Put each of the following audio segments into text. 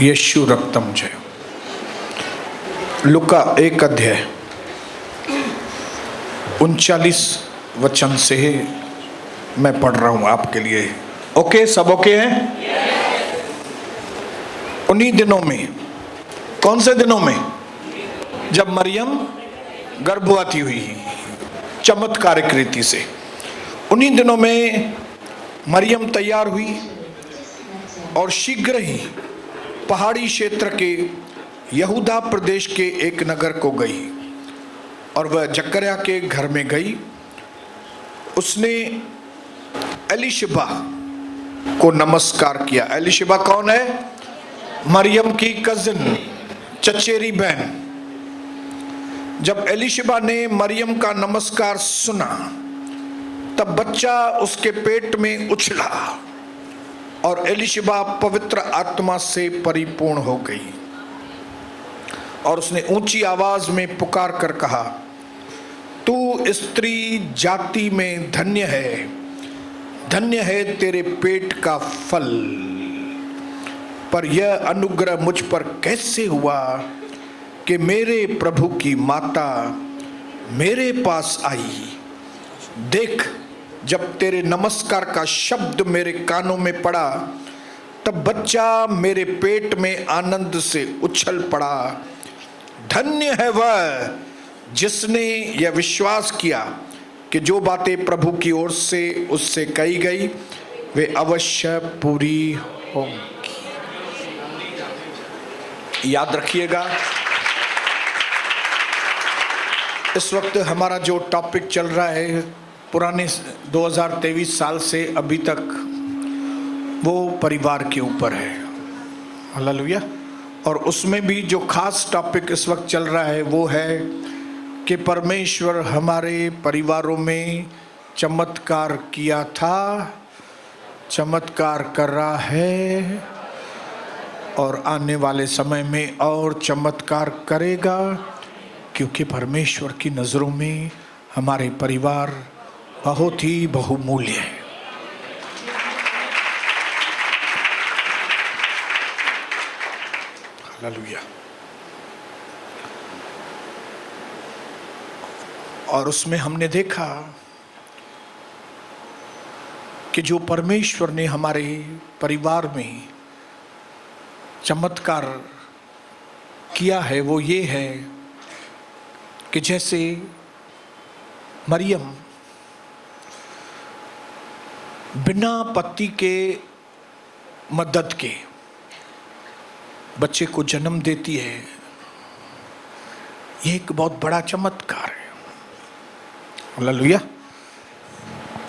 यीशु रक्तम जय। लुका 1 अध्याय 39 वचन से मैं पढ़ रहा हूं आपके लिए। ओके, सब ओके हैं? उन्हीं दिनों में, कौन से दिनों में? जब मरियम गर्भवती हुई चमत्कारिक रीति से, उन्हीं दिनों में मरियम तैयार हुई और शीघ्र ही पहाड़ी क्षेत्र के यहूदा प्रदेश के एक नगर को गई और वह जकर्या के घर में गई। उसने एलिशबा को नमस्कार किया। एलिशबा कौन है? मरियम की कजिन, चचेरी बहन। जब एलिशबा ने मरियम का नमस्कार सुना तब बच्चा उसके पेट में उछला और एलिशबा पवित्र आत्मा से परिपूर्ण हो गई और उसने ऊंची आवाज में पुकार कर कहा, तू स्त्री जाति में धन्य है तेरे पेट का फल। पर यह अनुग्रह मुझ पर कैसे हुआ कि मेरे प्रभु की माता मेरे पास आई? देख, जब तेरे नमस्कार का शब्द मेरे कानों में पड़ा तब बच्चा मेरे पेट में आनंद से उछल पड़ा। धन्य है वह जिसने यह विश्वास किया कि जो बातें प्रभु की ओर से उससे कही गई वे अवश्य पूरी होंगी। याद रखिएगा, इस वक्त हमारा जो टॉपिक चल रहा है पुराने 2023 साल से अभी तक, वो परिवार के ऊपर है। हालेलुया। और उसमें भी जो खास टॉपिक इस वक्त चल रहा है वो है कि परमेश्वर हमारे परिवारों में चमत्कार किया था, चमत्कार कर रहा है और आने वाले समय में और चमत्कार करेगा, क्योंकि परमेश्वर की नज़रों में हमारे परिवार बहुत ही बहुमूल्य है। हालेलुया। और उसमें हमने देखा कि जो परमेश्वर ने हमारे परिवार में चमत्कार किया है वो ये है कि जैसे मरियम बिना पति के मदद के बच्चे को जन्म देती है, ये एक बहुत बड़ा चमत्कार है। हालेलुया।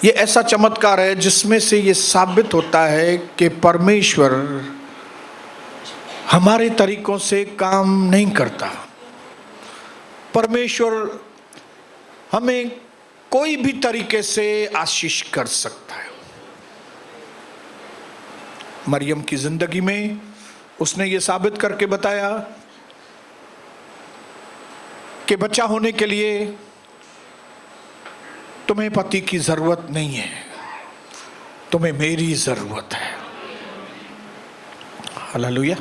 ये ऐसा चमत्कार है जिसमें से ये साबित होता है कि परमेश्वर हमारे तरीकों से काम नहीं करता। परमेश्वर हमें कोई भी तरीके से आशीष कर सकता है। मरियम की जिंदगी में उसने ये साबित करके बताया कि बच्चा होने के लिए तुम्हें पति की जरूरत नहीं है, तुम्हें मेरी जरूरत है। हालेलुया।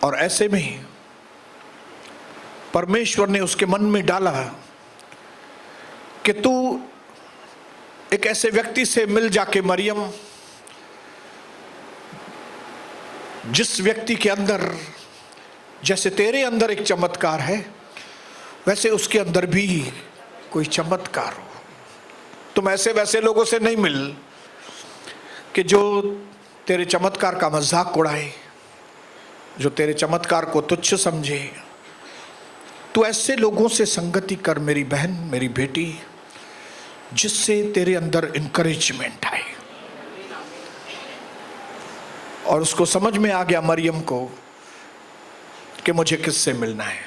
और ऐसे में परमेश्वर ने उसके मन में डाला कि तू एक ऐसे व्यक्ति से मिल जाके मरियम, जिस व्यक्ति के अंदर जैसे तेरे अंदर एक चमत्कार है वैसे उसके अंदर भी कोई चमत्कार हो। तुम ऐसे वैसे लोगों से नहीं मिल कि जो तेरे चमत्कार का मजाक उड़ाए, जो तेरे चमत्कार को तुच्छ समझे। तू ऐसे लोगों से संगति कर मेरी बहन, मेरी बेटी, जिससे तेरे अंदर इंकरेजमेंट आए। और उसको समझ में आ गया मरियम को कि मुझे किससे मिलना है।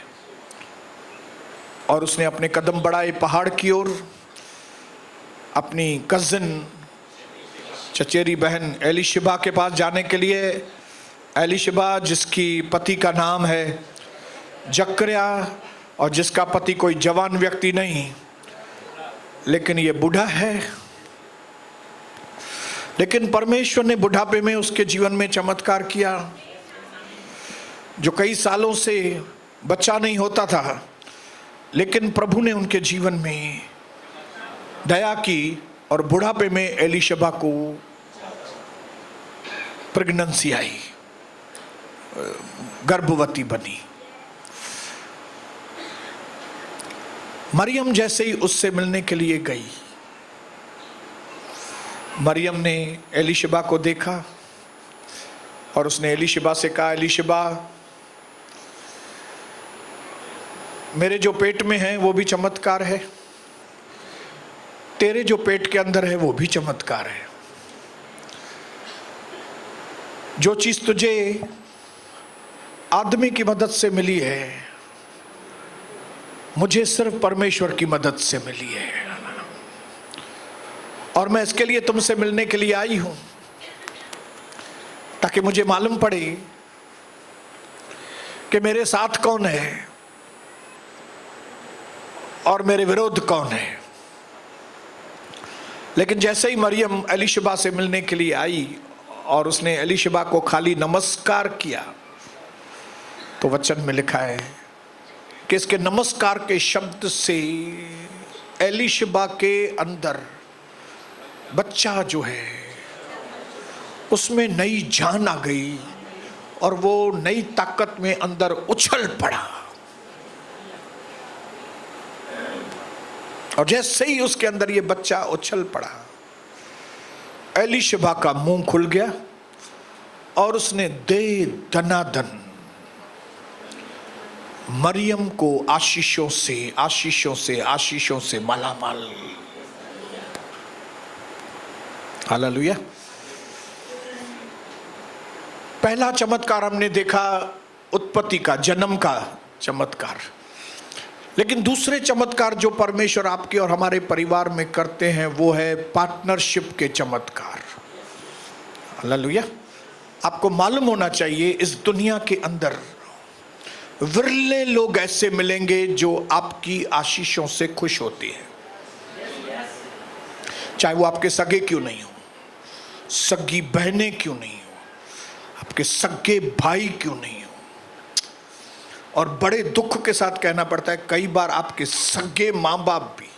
और उसने अपने कदम बढ़ाए पहाड़ की ओर, अपनी कजिन, चचेरी बहन एलिशबा के पास जाने के लिए। एलिशबा जिसकी पति का नाम है जकर्या और जिसका पति कोई जवान व्यक्ति नहीं, लेकिन ये बूढ़ा है। लेकिन परमेश्वर ने बुढ़ापे में उसके जीवन में चमत्कार किया जो कई सालों से बच्चा नहीं होता था, लेकिन प्रभु ने उनके जीवन में दया की और बुढ़ापे में एलीशबा को प्रेगनेंसी आई, गर्भवती बनी। मरियम जैसे ही उससे मिलने के लिए गई, मरियम ने एलीशबा को देखा और उसने एलीशबा से कहा, एलीशबा, मेरे जो पेट में है वो भी चमत्कार है, तेरे जो पेट के अंदर है वो भी चमत्कार है। जो चीज तुझे आदमी की मदद से मिली है, मुझे सिर्फ परमेश्वर की मदद से मिली है, और मैं इसके लिए तुमसे मिलने के लिए आई हूं, ताकि मुझे मालूम पड़े कि मेरे साथ कौन है और मेरे विरोध कौन है। लेकिन जैसे ही मरियम एलीशबा से मिलने के लिए आई और उसने एलीशबा को खाली नमस्कार किया, तो वचन में लिखा है कि इसके नमस्कार के शब्द से एलीशबा के अंदर बच्चा जो है उसमें नई जान आ गई और वो नई ताकत में अंदर उछल पड़ा। और जैसे ही उसके अंदर ये बच्चा उछल पड़ा, एलीशबा का मुंह खुल गया और उसने दे दनादन मरियम को आशीषों से आशीषों से आशीषों से मालामाल। हालेलुया। पहला चमत्कार हमने देखा उत्पत्ति का, जन्म का चमत्कार। लेकिन दूसरे चमत्कार जो परमेश्वर आपके और हमारे परिवार में करते हैं वो है पार्टनरशिप के चमत्कार। हालेलुया। आपको मालूम होना चाहिए, इस दुनिया के अंदर विरले लोग ऐसे मिलेंगे जो आपकी आशीषों से खुश होते हैं, चाहे वो आपके सगे क्यों नहीं हो, सगी बहनें क्यों नहीं हो, आपके सगे भाई क्यों नहीं हो। और बड़े दुख के साथ कहना पड़ता है, कई बार आपके सगे माँ बाप भी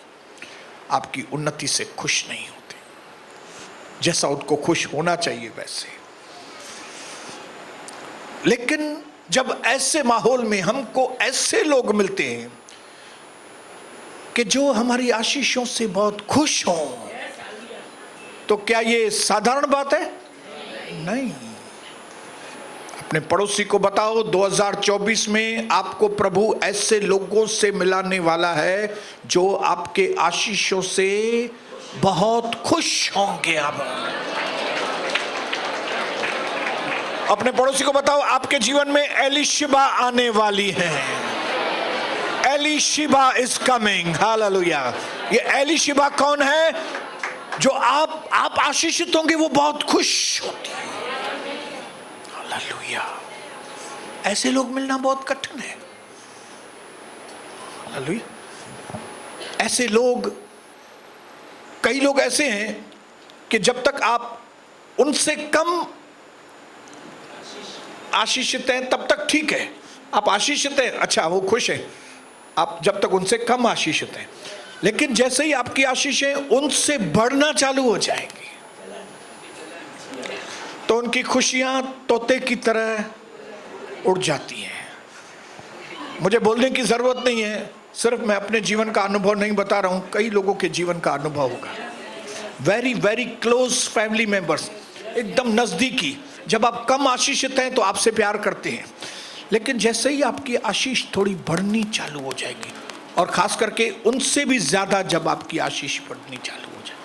आपकी उन्नति से खुश नहीं होते, जैसा उनको खुश होना चाहिए वैसे। लेकिन जब ऐसे माहौल में हमको ऐसे लोग मिलते हैं कि जो हमारी आशीषों से बहुत खुश हों, तो क्या ये साधारण बात है? नहीं। अपने पड़ोसी को बताओ, 2024 में आपको प्रभु ऐसे लोगों से मिलाने वाला है जो आपके आशीषों से बहुत खुश होंगे। आप अपने पड़ोसी को बताओ, आपके जीवन में एलीशबा आने वाली है। एलीशबा इज कमिंग। हालेलुया। ये एलीशबा कौन है? जो आप आशीषित होंगे वो बहुत खुश होती है। हालेलुया। ऐसे लोग मिलना बहुत कठिन है। हालेलुया। ऐसे लोग, कई लोग ऐसे हैं कि जब तक आप उनसे कम आशीषित हैं तब तक ठीक है। आप आशीषित हैं, अच्छा, वो खुश है, आप जब तक उनसे कम आशीषित हैं। लेकिन जैसे ही आपकी आशीषें उनसे बढ़ना चालू हो जाएंगी तो उनकी खुशियां तोते की तरह उड़ जाती हैं। मुझे बोलने की जरूरत नहीं है, सिर्फ मैं अपने जीवन का अनुभव नहीं बता रहा हूं, कई लोगों के जीवन का अनुभव होगा। Very very close family members, एकदम नजदीकी, जब आप कम आशीषित हैं तो आपसे प्यार करते हैं, लेकिन जैसे ही आपकी आशीष थोड़ी बढ़नी चालू हो जाएगी, और खास करके उनसे भी ज्यादा जब आपकी आशीष बढ़नी चालू हो जाए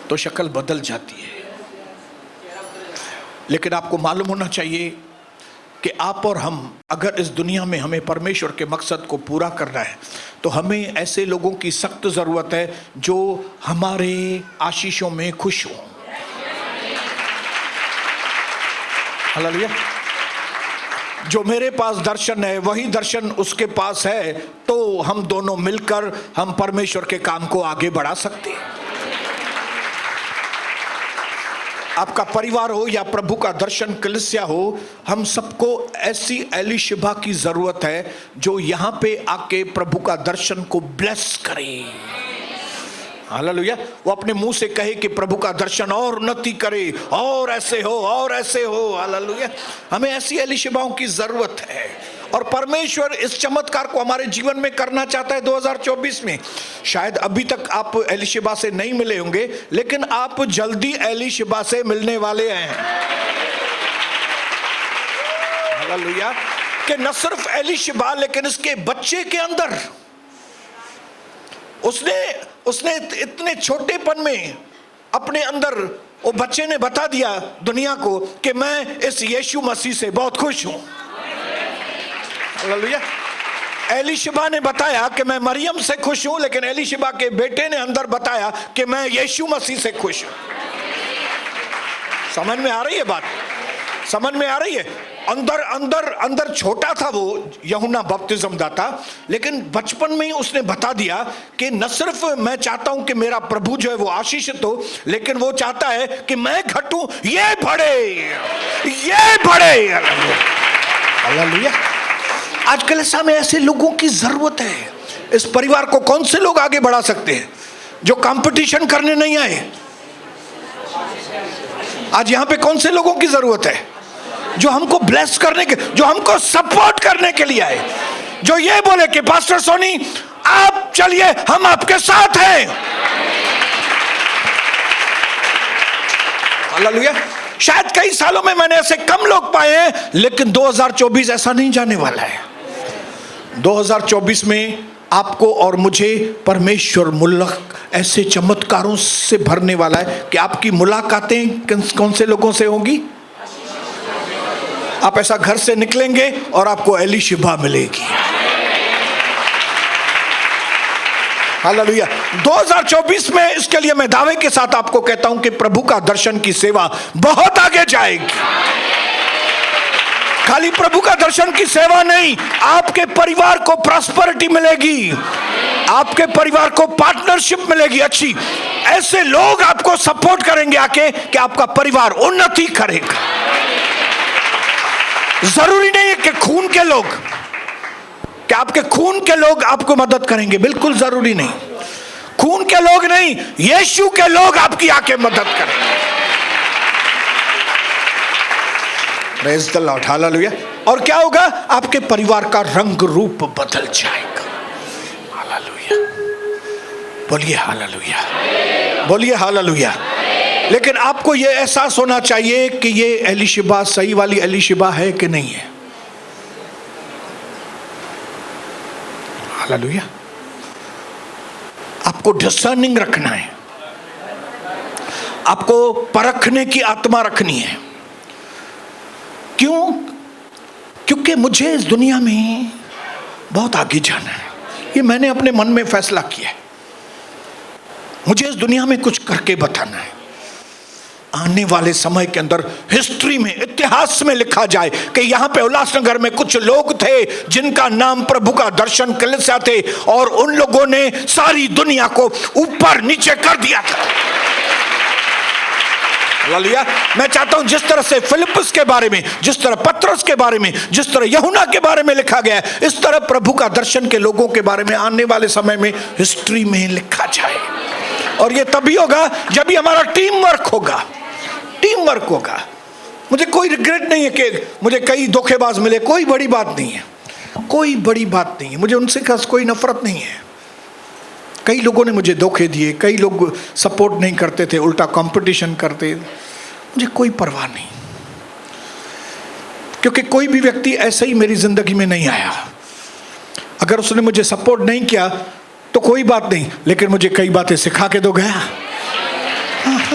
तो शक्ल बदल जाती है। लेकिन आपको मालूम होना चाहिए कि आप और हम, अगर इस दुनिया में हमें परमेश्वर के मकसद को पूरा करना है तो हमें ऐसे लोगों की सख्त जरूरत है जो हमारे आशीषों में खुश हों। हालेलुया। जो मेरे पास दर्शन है वही दर्शन उसके पास है, तो हम दोनों मिलकर हम परमेश्वर के काम को आगे बढ़ा सकते हैं। आपका परिवार हो या प्रभु का दर्शन कलीसिया हो, हम सबको ऐसी एलीशिबा की जरूरत है जो यहां पे आके प्रभु का दर्शन को ब्लेस करे। हालेलुया। वो अपने मुंह से कहे कि प्रभु का दर्शन और उन्नति करे, और ऐसे हो और ऐसे हो। हालेलुया। हमें ऐसी एलीशिबाओं की जरूरत है और परमेश्वर इस चमत्कार को हमारे जीवन में करना चाहता है 2024 में। शायद अभी तक आप एलीशिबा से नहीं मिले होंगे, लेकिन आप जल्दी एलीशिबा से मिलने वाले हैं। हालेलुया। कि न सिर्फ एलीशिबा, लेकिन इसके बच्चे के अंदर उसने इतने छोटेपन में अपने अंदर वो बच्चे ने बता दिया दुनिया को कि मैं इस यीशु मसीह से बहुत खुश हूं। हालेलुया। एलीशिबा ने बताया कि मैं मरियम से खुश हूं, लेकिन एलीशिबा के बेटे ने अंदर बताया कि मैं यीशु मसीह से खुश हूं। समझ में आ रही है बात? समझ में आ रही है? अंदर अंदर अंदर छोटा था वो यूहन्ना बपतिस्म दाता, लेकिन बचपन में ही उसने बता दिया कि न सिर्फ मैं चाहता हूं कि मेरा प्रभु जो है वो आशीषित हो, लेकिन वो चाहता है कि मैं घटूं, ये बढ़े। हालेलुया। आजकल इस समय ऐसे लोगों की जरूरत है। इस परिवार को कौन से लोग आगे बढ़ा सकते हैं? जो कंपटीशन करने नहीं आए। आज यहां पे कौन से लोगों की जरूरत है? जो हमको ब्लेस करने के, जो हमको सपोर्ट करने के लिए आए, जो ये बोले कि पास्टर सोनी आप चलिए, हम आपके साथ हैं। हालेलुया। शायद कई सालों में मैंने ऐसे कम लोग पाए हैं, लेकिन 2024 ऐसा नहीं जाने वाला है। 2024 में आपको और मुझे परमेश्वर ऐसे चमत्कारों से भरने वाला है कि आपकी मुलाकातें कौन से लोगों से होंगी? आप ऐसा घर से निकलेंगे और आपको एलीशिबा मिलेगी। हालेलुया। 2024 में इसके लिए मैं दावे के साथ आपको कहता हूं कि प्रभु का दर्शन की सेवा बहुत आगे जाएगी। खाली प्रभु का दर्शन की सेवा नहीं, आपके परिवार को प्रॉस्पेरिटी मिलेगी, आपके परिवार को पार्टनरशिप मिलेगी अच्छी। ऐसे लोग आपको सपोर्ट करेंगे आके कि आपका परिवार उन्नति करेगा। जरूरी नहीं है कि खून के लोग, कि आपके खून के लोग आपको मदद करेंगे, बिल्कुल जरूरी नहीं। खून के लोग नहीं, यीशु के लोग आपकी आके मदद करेंगे। Praise the Lord. हालेलुया। और क्या होगा? आपके परिवार का रंग रूप बदल जाएगा। हालेलुया। बोलिए हालेलुया, बोलिए हालेलुया। लेकिन आपको यह एहसास होना चाहिए कि ये एलीशिबा सही वाली एलीशिबा है कि नहीं है। हालेलुया। आपको डिसर्निंग रखना है, आपको परखने की आत्मा रखनी है। क्यों? क्योंकि मुझे इस दुनिया में बहुत आगे जाना है। ये मैंने अपने मन में फैसला किया है। मुझे इस दुनिया में कुछ करके बताना है। आने वाले समय के अंदर हिस्ट्री में, इतिहास में लिखा जाए कि यहाँ पे उल्लासनगर में कुछ लोग थे जिनका नाम प्रभु का दर्शन कलीसिया थे, और उन लोगों ने सारी दुनिया को ऊपर नीचे कर दिया था। हालेलुया। मैं चाहता हूं जिस तरह से फिलिप्पुस के बारे में, जिस तरह पतरस के बारे में, जिस तरह यूहन्ना के बारे में लिखा गया है, इस तरह प्रभु का दर्शन के लोगों के बारे में आने वाले समय में हिस्ट्री में लिखा जाए। और ये तभी होगा जब भी हमारा टीम वर्क होगा। टीम वर्क होगा। मुझे कोई रिग्रेट नहीं है कि मुझे कई धोखेबाज मिले, कोई बड़ी बात नहीं है, कोई बड़ी बात नहीं है। मुझे उनसे खास कोई नफरत नहीं है। कई लोगों ने मुझे धोखे दिए, कई लोग सपोर्ट नहीं करते थे, उल्टा कंपटीशन करते। मुझे कोई परवाह नहीं, क्योंकि कोई भी व्यक्ति ऐसा ही मेरी जिंदगी में नहीं आया। अगर उसने मुझे सपोर्ट नहीं किया तो कोई बात नहीं, लेकिन मुझे कई बातें सिखा के तो गया।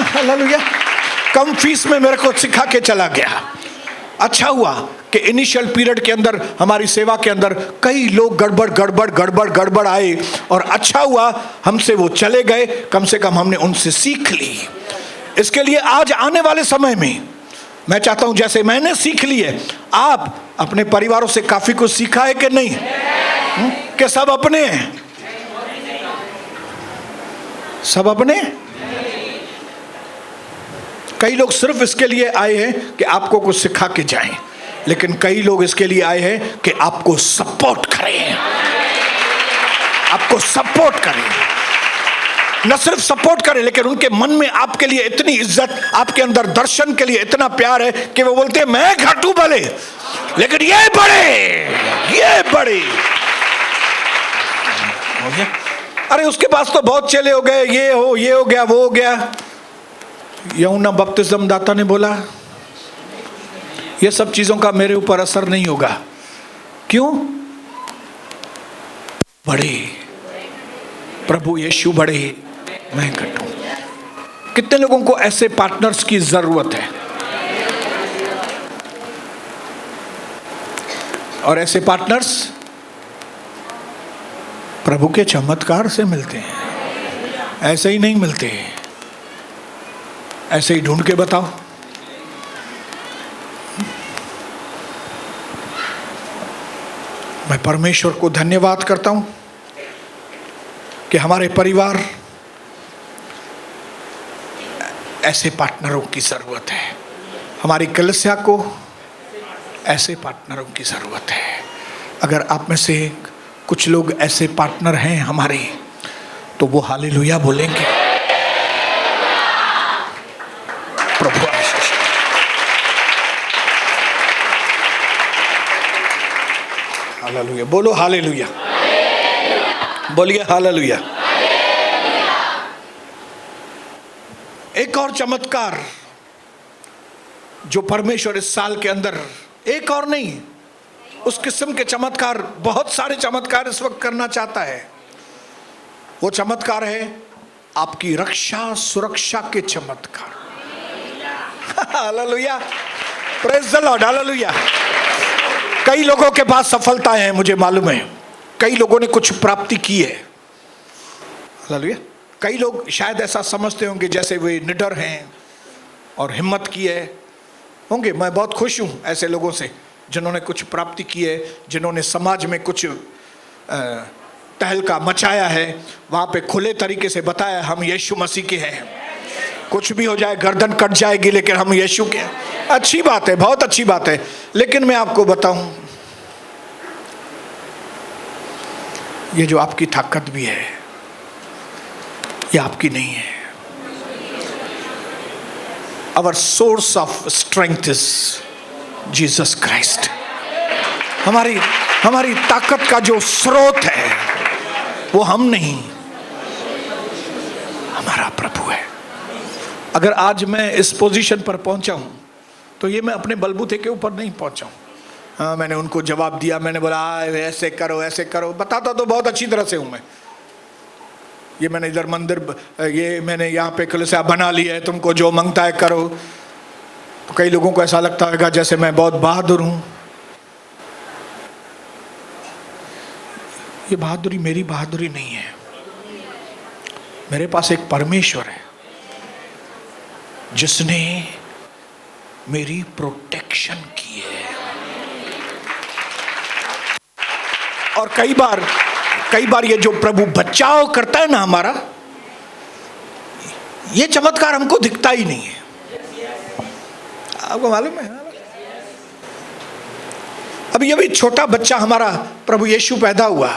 हालेलुया। कम फीस में मेरे को सिखा के चला गया। अच्छा हुआ कि इनिशियल पीरियड के अंदर, हमारी सेवा के अंदर कई लोग गड़बड़ आए, और अच्छा हुआ हमसे वो चले गए। कम से कम हमने उनसे सीख ली। इसके लिए आज आने वाले समय में मैं चाहता हूं जैसे मैंने सीख ली है, आप अपने परिवारों से काफी कुछ सीखा है कि नहीं? कि सब अपने हैं? सब अपने? कई लोग सिर्फ इसके लिए आए हैं कि आपको कुछ सिखा के जाएं, लेकिन कई लोग इसके लिए आए हैं कि आपको सपोर्ट करें, आपको सपोर्ट करें। न सिर्फ सपोर्ट करें, लेकिन उनके मन में आपके लिए इतनी इज्जत, आपके अंदर दर्शन के लिए इतना प्यार है कि वो बोलते हैं मैं घटू भले, लेकिन ये बड़े। अरे उसके पास तो बहुत चेले हो गए, ये हो गया, वो हो गया। यूहन्ना बपतिस्म दाता ने बोला ये सब चीजों का मेरे ऊपर असर नहीं होगा। क्यों? बड़े प्रभु यीशु बड़े, मैं घटूं। कितने लोगों को ऐसे पार्टनर्स की जरूरत है? और ऐसे पार्टनर्स प्रभु के चमत्कार से मिलते हैं, ऐसे ही नहीं मिलते। ऐसे ही ढूंढ के बताओ। मैं परमेश्वर को धन्यवाद करता हूं कि हमारे परिवार ऐसे पार्टनरों की जरूरत है। हमारी कलीसिया को ऐसे पार्टनरों की जरूरत है। अगर आप में से कुछ लोग ऐसे पार्टनर हैं हमारे, तो वो हालेलुया बोलेंगे। प्रभु आशीष। हालेलुया बोलो, हालेलुया बोलिए, हालेलुया। एक और चमत्कार जो परमेश्वर इस साल के अंदर, एक और नहीं, उस किस्म के चमत्कार, बहुत सारे चमत्कार इस वक्त करना चाहता है। वो चमत्कार है आपकी रक्षा सुरक्षा के चमत्कार। Hallelujah, praise the Lord, hallelujah. कई लोगों के पास सफलताएं हैं, मुझे मालूम है। कई लोगों ने कुछ प्राप्ति की है। हालेलुया। कई लोग शायद ऐसा समझते होंगे जैसे वे निडर हैं और हिम्मत की है होंगे। मैं बहुत खुश हूं ऐसे लोगों से जिन्होंने कुछ प्राप्ति की है, जिन्होंने समाज में कुछ तहलका मचाया है, वहाँ पे खुले तरीके से बताया हम यीशु मसीह के हैं। कुछ भी हो जाए, गर्दन कट जाएगी, लेकिन हम यीशु के हैं। अच्छी बात है, बहुत अच्छी बात है। लेकिन मैं आपको बताऊं, ये जो आपकी ताकत भी है, ये आपकी नहीं है। Our source of strength is Jesus Christ। हमारी ताकत का जो स्रोत है वो हम नहीं, हमारा प्रभु है। अगर आज मैं इस पोजीशन पर पहुंचा हूं तो ये मैं अपने बलबूते के ऊपर नहीं पहुंचा हूं। हाँ, मैंने उनको जवाब दिया, मैंने बोला ऐसे करो ऐसे करो, बताता तो बहुत अच्छी तरह से हूं मैं। ये मैंने इधर मंदिर, ये मैंने यहाँ पे कलीसिया बना लिया है, तुमको जो मांगता है करो। तो कई लोगों को ऐसा लगता होगा जैसे मैं बहुत बहादुर हूं। ये बहादुरी मेरी बहादुरी नहीं है। मेरे पास एक परमेश्वर है जिसने मेरी प्रोटेक्शन की है। और कई बार ये जो प्रभु बचाव करता है ना हमारा, ये चमत्कार हमको दिखता ही नहीं है। आपको मालूम है? अभी अभी छोटा बच्चा हमारा प्रभु यीशु पैदा हुआ,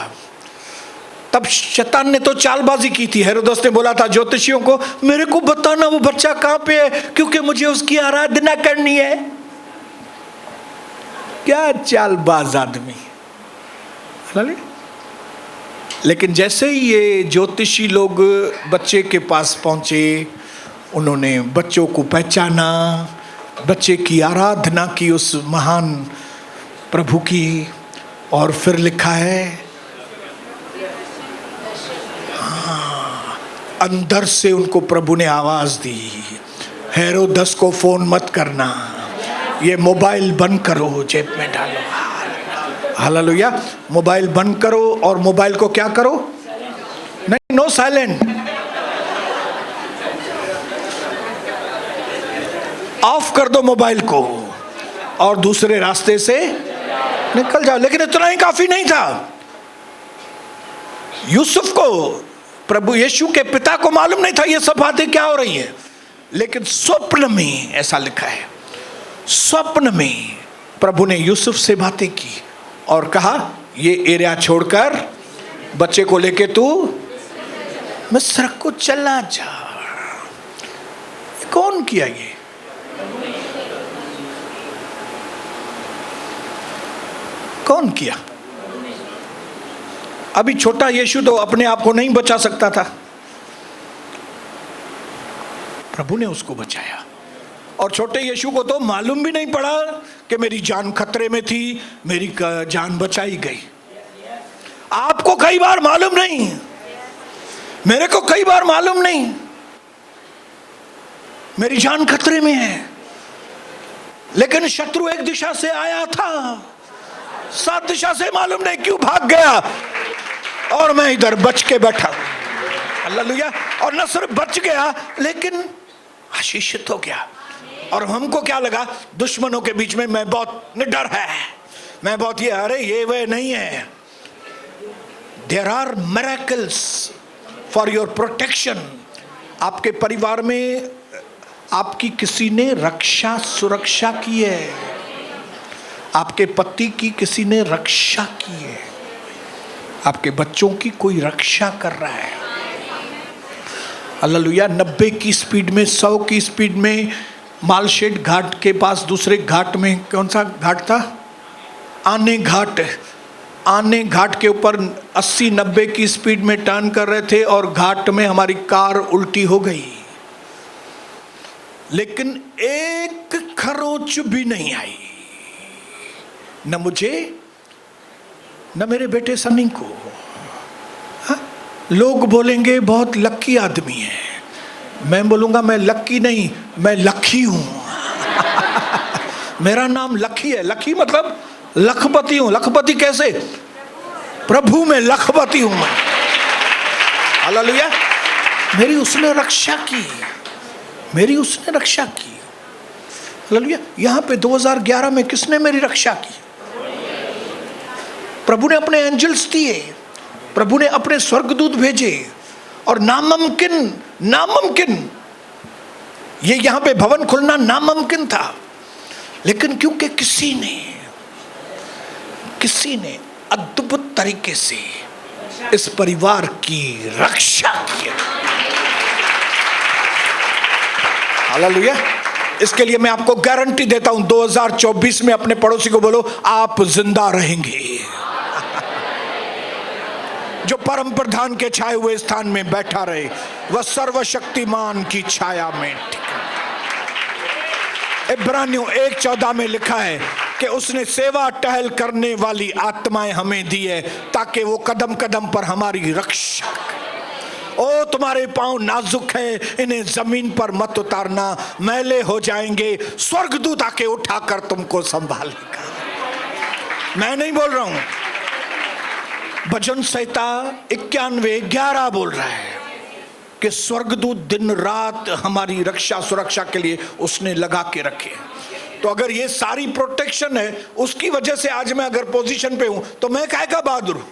तब शैतान ने तो चालबाजी की थी। हेरोदेस ने बोला था ज्योतिषियों को, मेरे को बताना वो बच्चा कहां पे है, क्योंकि मुझे उसकी आराधना करनी है। क्या चालबाज आदमी। लेकिन जैसे ही ये ज्योतिषी लोग बच्चे के पास पहुंचे, उन्होंने बच्चों को पहचाना, बच्चे की आराधना की उस महान प्रभु की। और फिर लिखा है, हाँ, अंदर से उनको प्रभु ने आवाज दी, हेरोदस को फोन मत करना, ये मोबाइल बंद करो, जेब में डालो। हालेलुया। मोबाइल बंद करो। और मोबाइल को क्या करो? नहीं, नो साइलेंट, ऑफ कर दो मोबाइल को और दूसरे रास्ते से निकल जाओ। लेकिन इतना ही काफी नहीं था। यूसुफ को, प्रभु यीशु के पिता को मालूम नहीं था ये सब बातें क्या हो रही हैं। लेकिन स्वप्न में ऐसा लिखा है, स्वप्न में प्रभु ने यूसुफ से बातें की और कहा ये एरिया छोड़कर बच्चे को लेके तू मिस्र को चला जा। कौन किया ये? कौन किया? अभी छोटा यीशु तो अपने आप को नहीं बचा सकता था, प्रभु ने उसको बचाया। और छोटे यीशु को तो मालूम भी नहीं पड़ा कि मेरी जान खतरे में थी, मेरी जान बचाई गई। आपको कई बार मालूम नहीं, मेरे को कई बार मालूम नहीं, मेरी जान खतरे में है, लेकिन शत्रु एक दिशा से आया था, 7 दिशा से मालूम नहीं क्यों भाग गया और मैं इधर बच के बैठा। हालेलुया। और न सिर्फ बच गया लेकिन आशीषित हो गया। और हमको क्या लगा, दुश्मनों के बीच में मैं बहुत निडर है, मैं बहुत ये, अरे ये वे नहीं है। There are miracles for your protection. आपके परिवार में आपकी किसी ने रक्षा सुरक्षा की है, आपके पति की किसी ने रक्षा की है, आपके बच्चों की कोई रक्षा कर रहा है। हालेलुया। 90 की स्पीड में, 100 की स्पीड में मालशेड घाट के पास, दूसरे घाट में, कौन सा घाट था, आने घाट, आने घाट के ऊपर 80-90 की स्पीड में टर्न कर रहे थे और घाट में हमारी कार उल्टी हो गई, लेकिन एक खरोंच भी नहीं आई, न मुझे न मेरे बेटे सनी को। हा? लोग बोलेंगे बहुत लक्की आदमी है, मैं बोलूंगा मैं लक्की नहीं, मैं लखी हूं। मेरा नाम लखी है। लखी मतलब लखपति हूं। लखपति कैसे? प्रभु में लखपति हूं मैं। हालेलुया। मेरी उसने रक्षा की, मेरी उसने रक्षा की। हालेलुया। यहां पे 2011 में किसने मेरी रक्षा की? प्रभु ने अपने एंजल्स दिए, प्रभु ने अपने स्वर्गदूत भेजे। और नामुमकिन, नामुमकिन, ये यहां पे भवन खुलना नामुमकिन था, लेकिन क्योंकि किसी ने अद्भुत तरीके से इस परिवार की रक्षा की। हालेलुया। इसके लिए मैं आपको गारंटी देता हूं, 2024 में अपने पड़ोसी को बोलो आप जिंदा रहेंगे। जो परम प्रधान के छाए हुए स्थान में बैठा रहे, वह सर्वशक्तिमान की छाया में टिका। इब्रानियों 1:14 में लिखा है कि उसने सेवा टहल करने वाली आत्माएं हमें दी है ताकि वो कदम कदम पर हमारी रक्षा। ओ तुम्हारे पांव नाजुक है, इन्हें जमीन पर मत उतारना, मैले हो जाएंगे, स्वर्गदूत आके उठाकर तुमको संभालेगा। मैं नहीं बोल रहा हूं, भजन संहिता 91:11 बोल रहा है कि स्वर्गदूत दिन रात हमारी रक्षा सुरक्षा के लिए उसने लगा के रखे। तो अगर ये सारी प्रोटेक्शन है, उसकी वजह से आज मैं अगर पोजीशन पे हूं, तो मैं काहे का बहादुर हूं,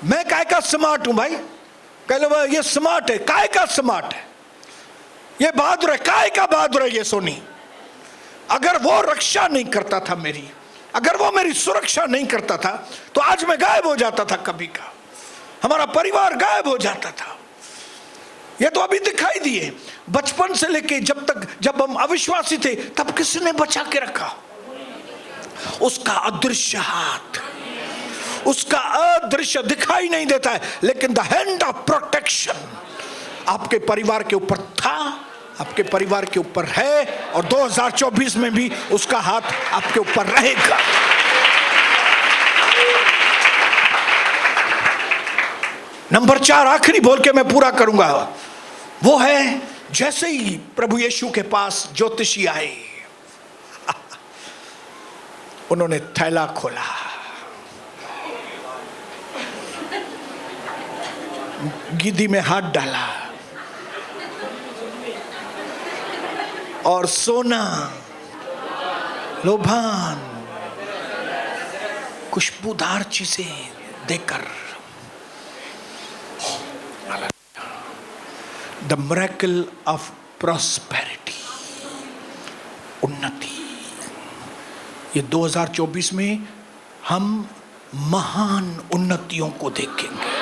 मैं काहे का स्मार्ट हूं भाई। कह लो ये स्मार्ट है, काहे का स्मार्ट है, ये बहादुर है, काहे का बहादुर है ये सोनी। अगर वो रक्षा नहीं करता था मेरी, अगर वो मेरी सुरक्षा नहीं करता था, तो आज मैं गायब हो जाता था, कभी का हमारा परिवार गायब हो जाता था। ये तो अभी दिखाई दिए। बचपन से लेके जब हम अविश्वासी थे, तब किसने बचा के रखा? उसका अदृश्य हाथ, उसका अदृश्य दिखाई नहीं देता है, लेकिन द हैंड ऑफ प्रोटेक्शन आपके परिवार के ऊपर था, आपके परिवार के ऊपर है, और 2024 में भी उसका हाथ आपके ऊपर रहेगा। नंबर 4 आखिरी बोल के मैं पूरा करूंगा, वो है जैसे ही प्रभु यीशु के पास ज्योतिषी आए, उन्होंने थैला खोला, गिद्दी में हाथ डाला और सोना, लोभान, खुशबूदार चीजें देकर द मिरेकल ऑफ प्रॉस्पेरिटी, उन्नति। ये 2024 में हम महान उन्नतियों को देखेंगे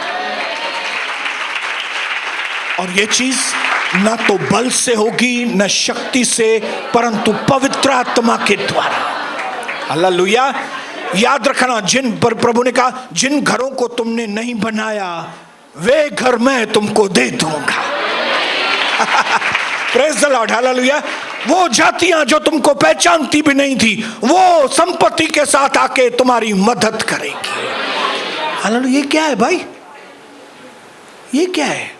और ये चीज ना तो बल से होगी न शक्ति से, परंतु पवित्र आत्मा के द्वारा। हालेलुया। याद रखना, जिन पर प्रभु ने कहा जिन घरों को तुमने नहीं बनाया वे घर मैं तुमको दे दूंगा। Praise the Lord. हालेलुया। वो जातियां जो तुमको पहचानती भी नहीं थी वो संपत्ति के साथ आके तुम्हारी मदद करेगी। हालेलुया। ये क्या है भाई? ये क्या है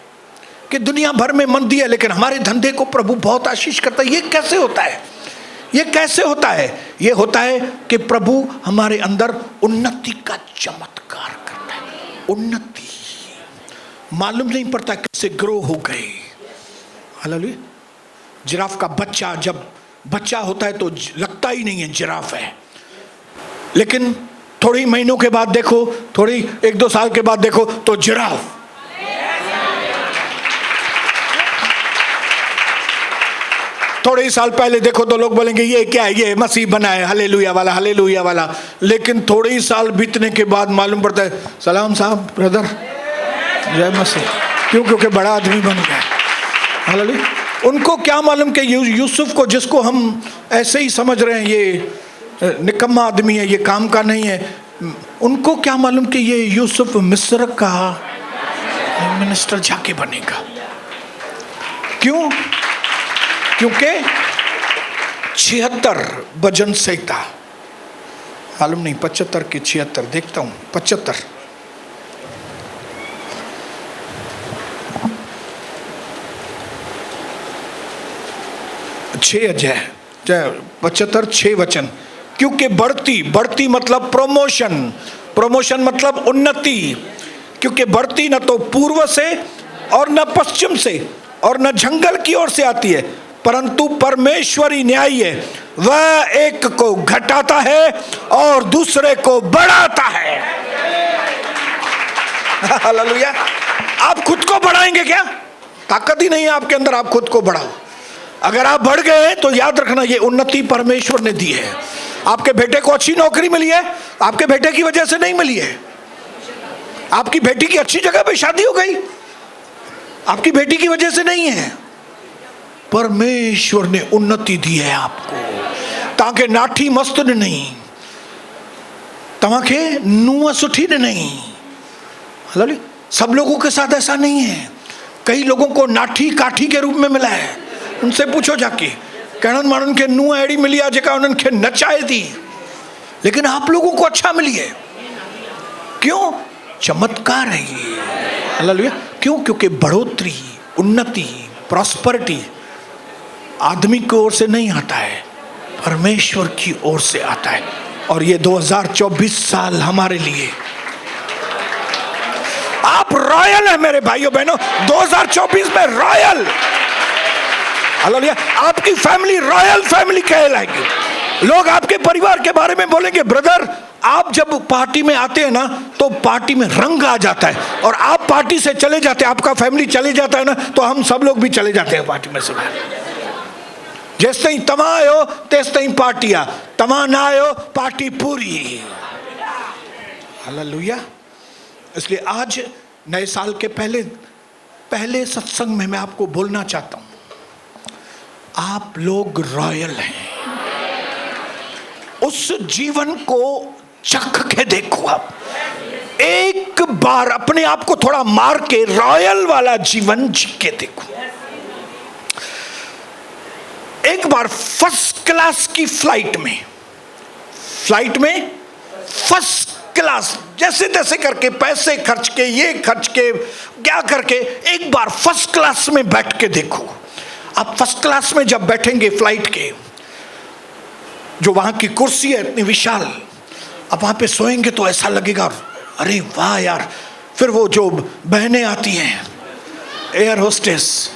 कि दुनिया भर में मंदी है लेकिन हमारे धंधे को प्रभु बहुत आशीष करता है? ये कैसे होता है? ये कैसे होता है? ये होता है कि प्रभु हमारे अंदर उन्नति का चमत्कार करता है। उन्नति मालूम नहीं पड़ता कैसे ग्रो हो गए। हालेलुया। जिराफ का बच्चा जब बच्चा होता है तो लगता ही नहीं है जिराफ है, लेकिन थोड़ी महीनों के बाद देखो, थोड़ी 1-2 साल के बाद देखो तो जिराफ। थोड़े ही साल पहले देखो तो लोग बोलेंगे ये क्या है, ये मसीह बना है, हालेलुया वाला, हालेलुया वाला। लेकिन थोड़े ही साल बीतने के बाद मालूम पड़ता है सलाम साहब, ब्रदर, जय मसीह। क्यों? क्योंकि बड़ा आदमी बन गया। हालेलुया। उनको क्या मालूम कि यूसुफ को, जिसको हम ऐसे ही समझ रहे हैं ये निकम्मा आदमी है, ये काम का नहीं है, उनको क्या मालूम कि ये यूसुफ मिस्र का मिनिस्टर जाके बनेगा। क्यों? क्योंकि 76 भजन संहिता, मालूम नहीं 75 की 76, देखता हूं 75। 6 अध्याय 75 6 वचन। क्योंकि बढ़ती मतलब प्रमोशन, प्रमोशन मतलब उन्नति। क्योंकि बढ़ती न तो पूर्व से और न पश्चिम से और न जंगल की ओर से आती है, परंतु परमेश्वरी न्यायी है। वह एक को घटाता है और दूसरे को बढ़ाता है। हालेलुया। आप खुद को बढ़ाएंगे क्या? ताकत ही नहीं है आपके अंदर, आप खुद को बढ़ाओ। अगर आप बढ़ गए तो याद रखना ये उन्नति परमेश्वर ने दी है। आपके बेटे को अच्छी नौकरी मिली है, आपके बेटे की वजह से नहीं मिली है। आपकी बेटी की अच्छी जगह पे शादी हो गई, आपकी बेटी की वजह से नहीं है। परमेश्वर ने उन्नति दी है आपको, ताकि नाठी मस्त ने नहीं, तमाके नुआ सुठी ने नहीं। हालेलुया। सब लोगों के साथ ऐसा नहीं है। कई लोगों को नाठी काठी के रूप में मिला है। उनसे पूछो जाके, कहन मानन के नुआ एड़ी मिली है जेका उन्हन के नचाए थी, लेकिन आप लोगों को अच्छा मिली है। क्यों? चमत्कार है ये। हालेलुया। क्यों? क्योंकि बढ़ोतरी, उन्नति, प्रॉस्पेरिटी आदमी की ओर से नहीं आता है, परमेश्वर की ओर से आता है। और ये 2024 साल हमारे लिए, आप रॉयल है मेरे भाइयों बहनों। 2024 में रॉयल, हालेलुया। आपकी फैमिली रॉयल फैमिली कहलाएगी। लोग आपके परिवार के बारे में बोलेंगे, ब्रदर आप जब पार्टी में आते हैं ना तो पार्टी में रंग आ जाता है, और आप पार्टी से चले जाते हैं, आपका फैमिली चले जाता है ना तो हम सब लोग भी चले जाते हैं पार्टी में से। जिस तई तमा आयो तेस तई पार्टिया, तमा ना आयो पार्टी पूरी। हालेलुया। इसलिए आज नए साल के पहले सत्संग में मैं आपको बोलना चाहता हूं, आप लोग रॉयल हैं। उस जीवन को चख के देखो। आप एक बार अपने आप को थोड़ा मार के रॉयल वाला जीवन जी के देखो। एक बार फर्स्ट क्लास की फ्लाइट में फर्स्ट क्लास जैसे तैसे करके पैसे खर्च के, ये खर्च के, क्या करके एक बार फर्स्ट क्लास में बैठ के देखो। आप फर्स्ट क्लास में जब बैठेंगे फ्लाइट के, जो वहां की कुर्सी है इतनी विशाल, अब वहां पे सोएंगे तो ऐसा लगेगा अरे वाह यार। फिर वो जो बहनें आती हैं एयर होस्टेस,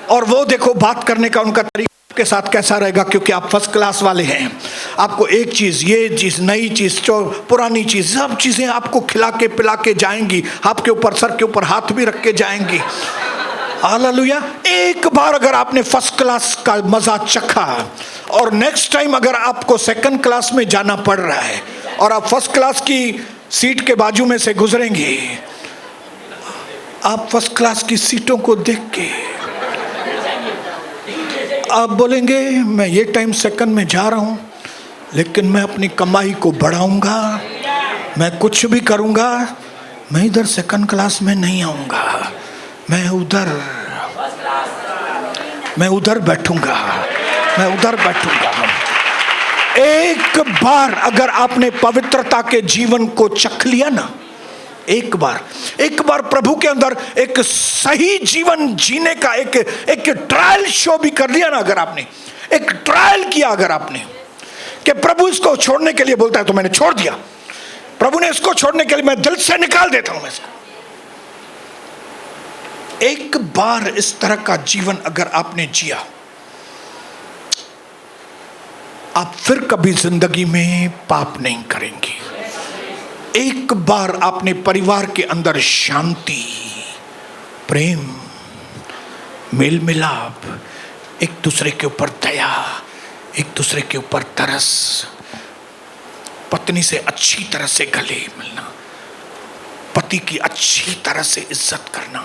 और वो देखो बात करने का उनका तरीका के साथ कैसा रहेगा, क्योंकि आप फर्स्ट क्लास वाले हैं। आपको एक चीज, ये चीज, नई चीज, पुरानी चीज, सब चीजें आपको खिला के पिला के जाएंगी। आपके ऊपर, सर के ऊपर हाथ भी रख के जाएंगी। हालेलुया। एक बार अगर आपने फर्स्ट क्लास का मजा चखा और नेक्स्ट टाइम अगर आपको सेकंड क्लास में जाना पड़ रहा है और आप फर्स्ट क्लास की सीट के बाजू में से गुजरेंगे, आप फर्स्ट क्लास की सीटों को देख के आप बोलेंगे मैं ये टाइम सेकंड में जा रहा हूं, लेकिन मैं अपनी कमाई को बढ़ाऊंगा, मैं कुछ भी करूंगा, मैं इधर सेकंड क्लास में नहीं आऊंगा, मैं उधर बैठूंगा, मैं उधर बैठूंगा। एक बार अगर आपने पवित्रता के जीवन को चख लिया ना, एक बार प्रभु के अंदर एक सही जीवन जीने का एक ट्रायल शो भी कर लिया ना, अगर आपने एक ट्रायल किया, अगर आपने कि प्रभु इसको छोड़ने के लिए बोलता है तो मैंने छोड़ दिया, प्रभु ने इसको छोड़ने के लिए मैं दिल से निकाल देता हूं मैं इसको। एक बार इस तरह का जीवन अगर आपने जिया, आप फिर कभी जिंदगी में पाप नहीं करेंगे। एक बार आपने परिवार के अंदर शांति, प्रेम, मेल मिलाप, एक दूसरे के ऊपर दया, एक दूसरे के ऊपर तरस, पत्नी से अच्छी तरह से गले मिलना, पति की अच्छी तरह से इज्जत करना,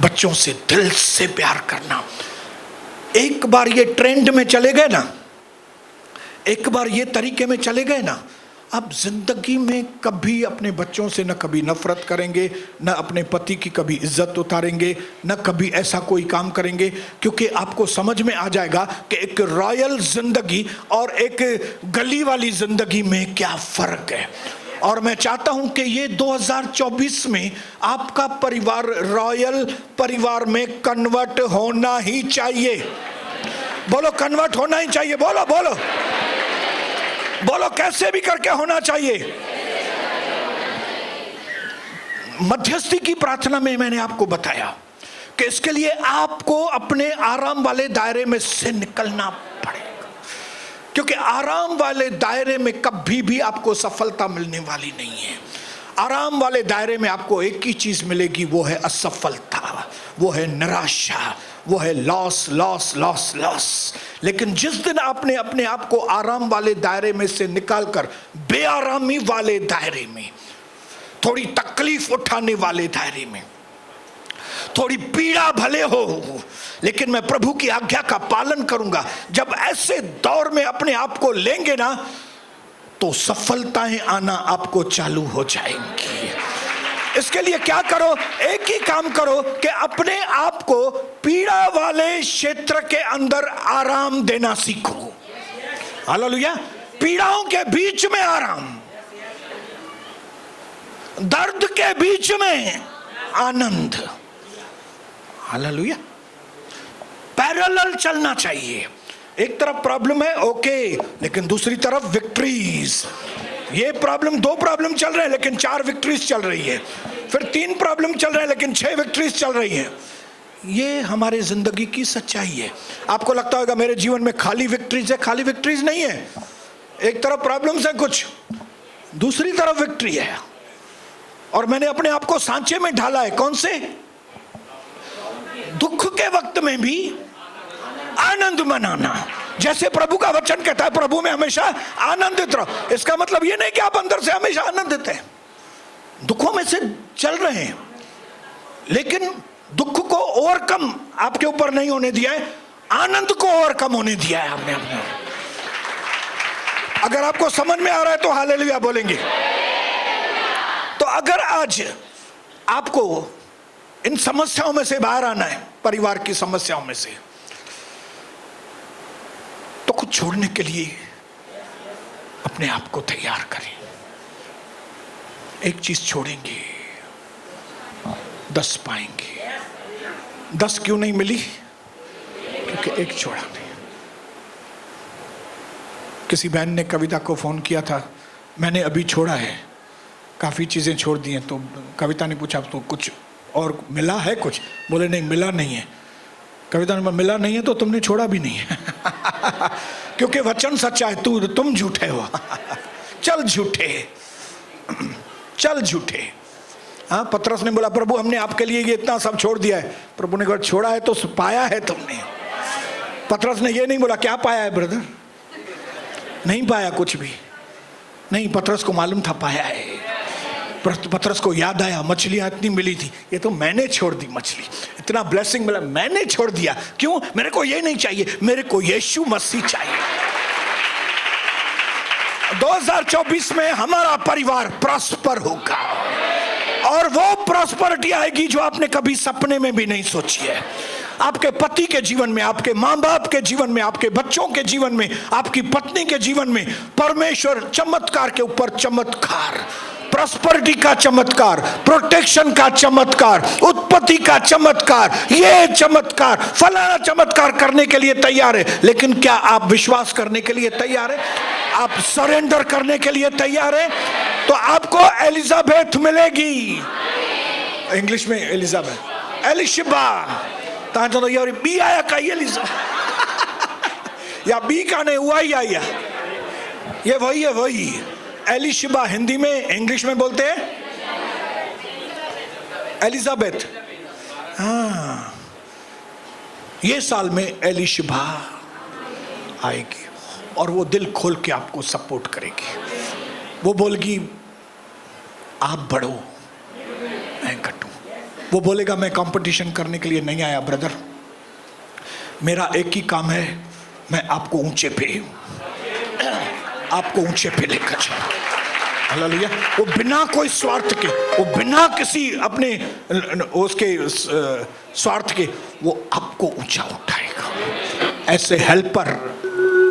बच्चों से दिल से प्यार करना, एक बार ये ट्रेंड में चले गए ना, एक बार ये तरीके में चले गए ना, आप जिंदगी में कभी अपने बच्चों से न कभी नफरत करेंगे, न अपने पति की कभी इज्जत उतारेंगे, न कभी ऐसा कोई काम करेंगे, क्योंकि आपको समझ में आ जाएगा कि एक रॉयल जिंदगी और एक गली वाली जिंदगी में क्या फर्क है। और मैं चाहता हूं कि ये 2024 में आपका परिवार रॉयल परिवार में कन्वर्ट होना ही चाहिए। बोलो, कन्वर्ट होना ही चाहिए। बोलो बोलो बोलो, कैसे भी करके होना चाहिए। मध्यस्थी की प्रार्थना में मैंने आपको बताया कि इसके लिए आपको अपने आराम वाले दायरे में से निकलना पड़ेगा, क्योंकि आराम वाले दायरे में कभी भी आपको सफलता मिलने वाली नहीं है। आराम वाले दायरे में आपको एक ही चीज मिलेगी, वो है असफलता, वो है निराशा, वो है लॉस लॉस लॉस लॉस। लेकिन जिस दिन आपने अपने आप को आराम वाले दायरे में से निकालकर बेआरामी वाले दायरे में, थोड़ी तकलीफ उठाने वाले दायरे में, थोड़ी पीड़ा भले हो लेकिन मैं प्रभु की आज्ञा का पालन करूंगा, जब ऐसे दौर में अपने आप को लेंगे ना, तो सफलताएं आना आपको चालू हो जाएंगी। इसके लिए क्या करो, एक ही काम करो कि अपने आप को पीड़ा वाले क्षेत्र के अंदर आराम देना सीखो। हालेलुया। पीड़ाओं के बीच में आराम, दर्द के बीच में आनंद। हालेलुया। पैरेलल चलना चाहिए। एक तरफ प्रॉब्लम है, ओके, लेकिन दूसरी तरफ विक्ट्रीज। ये प्रॉब्लम, 2 प्रॉब्लम चल रहे हैं लेकिन 4 विक्ट्रीज चल रही है, फिर 3 प्रॉब्लम चल रहे हैं लेकिन 6 विक्ट्रीज चल रही है। ये हमारे जिंदगी की सच्चाई है। आपको लगता होगा मेरे जीवन में खाली विक्ट्रीज है, खाली विक्ट्रीज नहीं है। एक तरफ प्रॉब्लम्स है कुछ, दूसरी तरफ विक्ट्री है। और मैंने अपने आप को सांचे में ढाला है। कौन से? दुख के वक्त में भी आनंद मनाना। जैसे प्रभु का वचन कहता है, प्रभु में हमेशा आनंदित रहो। इसका मतलब ये नहीं कि आप अंदर से हमेशा आनंदित हैं, दुखों में से चल रहे हैं, लेकिन दुख को ओवरकम आपके ऊपर नहीं होने दिया है, आनंद को ओवरकम होने दिया है आपने अपने। अगर आपको समझ में आ रहा है तो हालेलुया बोलेंगे। तो अगर आज आपको इन समस्याओं में से बाहर आना है, परिवार की समस्याओं में से, तो कुछ छोड़ने के लिए अपने आप को तैयार करें। एक चीज छोड़ेंगे 10 पाएंगे। 10 क्यों नहीं मिली? क्योंकि एक छोड़ा नहीं। किसी बहन ने कविता को फोन किया था, मैंने अभी छोड़ा है, काफी चीजें छोड़ दी हैं। तो कविता ने पूछा तो कुछ और मिला है कुछ? बोले नहीं, मिला नहीं है। कविता ने मिला नहीं है तो तुमने छोड़ा भी नहीं है। क्योंकि वचन सच्चा है, तुम झूठे हो। चल झूठे, चल झूठे। हाँ, पतरस ने बोला प्रभु हमने आपके लिए ये इतना सब छोड़ दिया है। प्रभु ने कहा छोड़ा है तो पाया है तुमने। पतरस ने ये नहीं बोला क्या पाया है ब्रदर, नहीं पाया कुछ भी नहीं। पतरस को मालूम था पाया है। पतरस को याद आया मछलियां इतनी मिली थी, ये तो मैंने छोड़ दी मछली, इतना ब्लेसिंग मिला मैंने छोड़ दिया। क्यों? मेरे को ये नहीं चाहिए, मेरे को यीशु मसीह चाहिए। 2024 में हमारा परिवार प्रॉस्पर होगा और वो प्रॉस्पेरिटी आएगी जो आपने कभी सपने में भी नहीं सोची है। आपके पति के जीवन में, आपके मां बाप के जीवन में, आपके बच्चों के जीवन में, आपकी पत्नी के जीवन में परमेश्वर चमत्कार के ऊपर चमत्कार, प्रॉस्पेरिटी का चमत्कार, प्रोटेक्शन का चमत्कार, उत्पत्ति का चमत्कार, ये चमत्कार, फलाना चमत्कार करने के लिए तैयार है। लेकिन क्या आप विश्वास करने के लिए तैयार है? आप सरेंडर करने के लिए तैयार है? तो आपको एलिजाबेथ मिलेगी। इंग्लिश में एलिजाबेथ, एलिशबा ता तो यार बी आया का एलिजा या बी का नहीं हुआ ही आया, ये वही है वही। एलिशबा हिंदी में, इंग्लिश में बोलते हैं एलिजाबेथ। हाँ, ये साल में एलिशबा आएगी और वो दिल खोल के आपको सपोर्ट करेगी। वो बोलेगी आप बढ़ो मैं घटूं। वो बोलेगा मैं कंपटीशन करने के लिए नहीं आया ब्रदर, मेरा एक ही काम है, मैं आपको ऊंचे पे लेकर जाऊं। हालेलुया। वो बिना कोई स्वार्थ के, वो बिना किसी अपने उसके स्वार्थ के, वो आपको ऊंचा उठाएगा। ऐसे हेल्पर,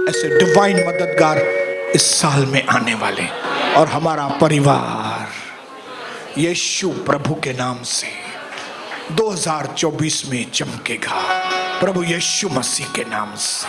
ऐसे डिवाइन मददगार इस साल में आने वाले, और हमारा परिवार यीशु प्रभु के नाम से 2024 में चमकेगा। प्रभु यीशु मसीह के नाम से।